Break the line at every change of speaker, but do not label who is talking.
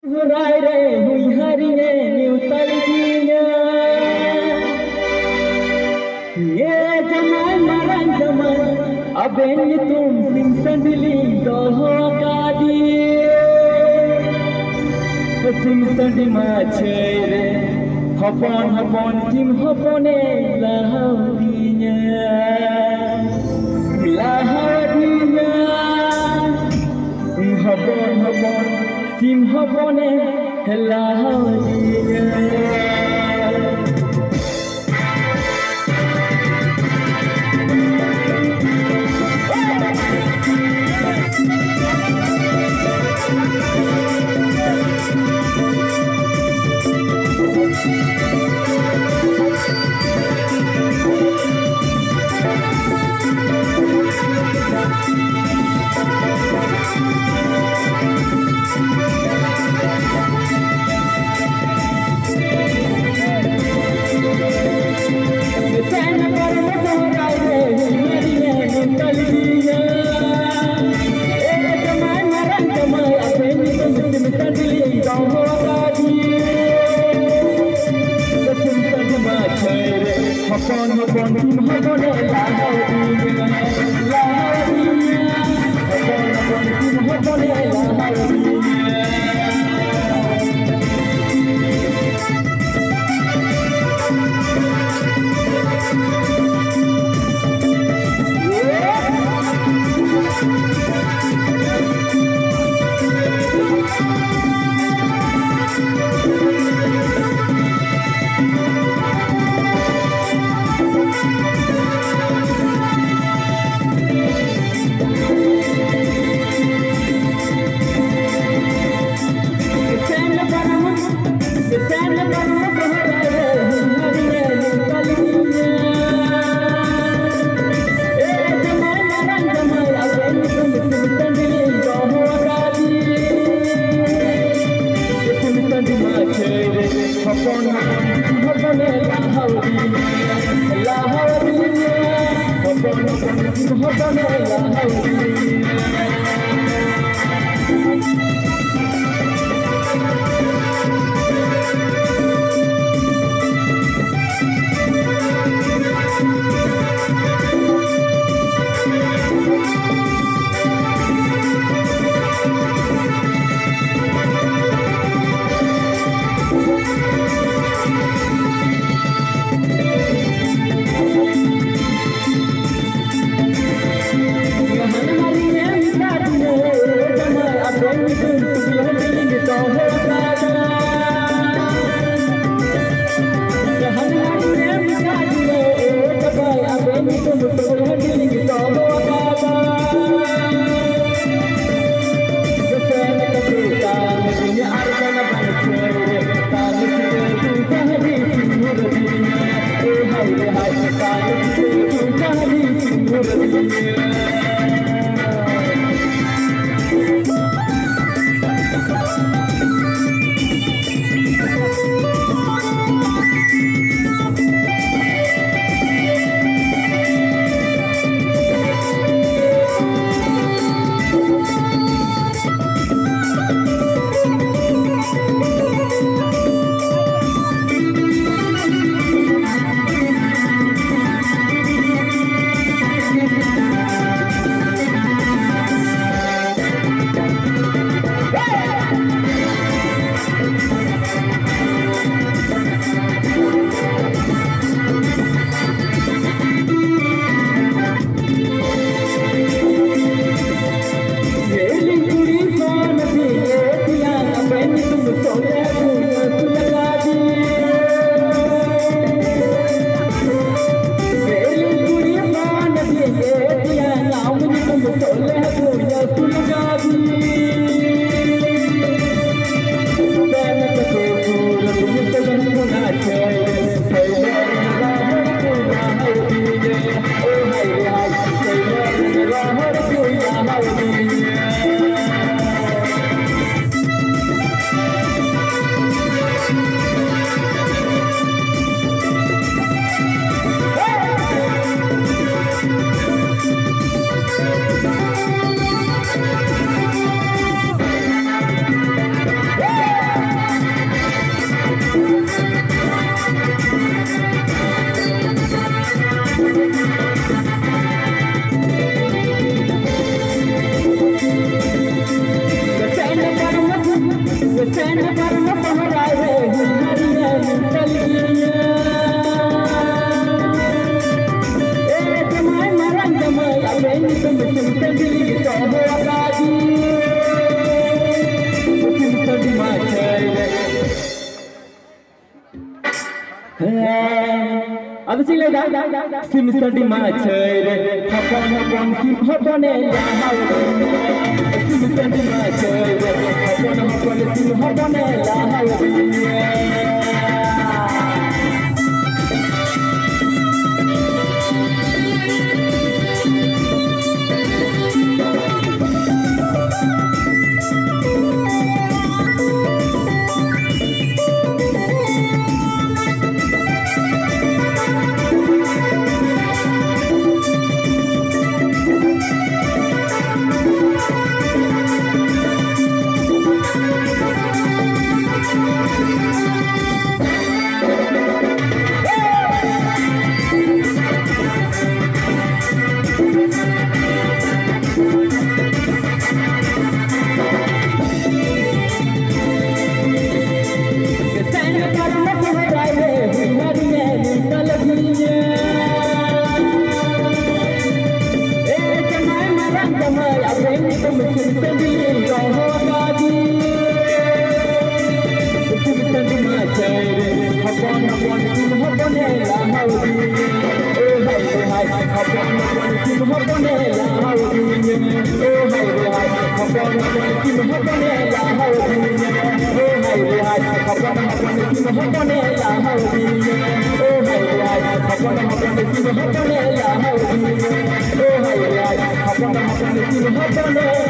Raire hui harine niu talinya ye zaman marang zaman aben tum sim sandili doho kadi sim sandi ma chere hopon hopon sim hopone lahawdinya hopon hopon sim hopone lahawdinya hopon hopon sim hopone lahawdinya hopon hopon sim hopone lahawdinya hopon hopone lahawdinya hopon hopone lahawdinya सैन पर न पहराए रे हुनरिया निकल गिरिया ए जमाय मरन जमाय अबे तुम दिल तो हो आजादी तुम सदी माचै अब सिले दा सिम सदी माचै रे हपन हपन सिम हपने लाहाव सिम सदी माचै रे हपन हपन सिम हपने लाहाव Oh,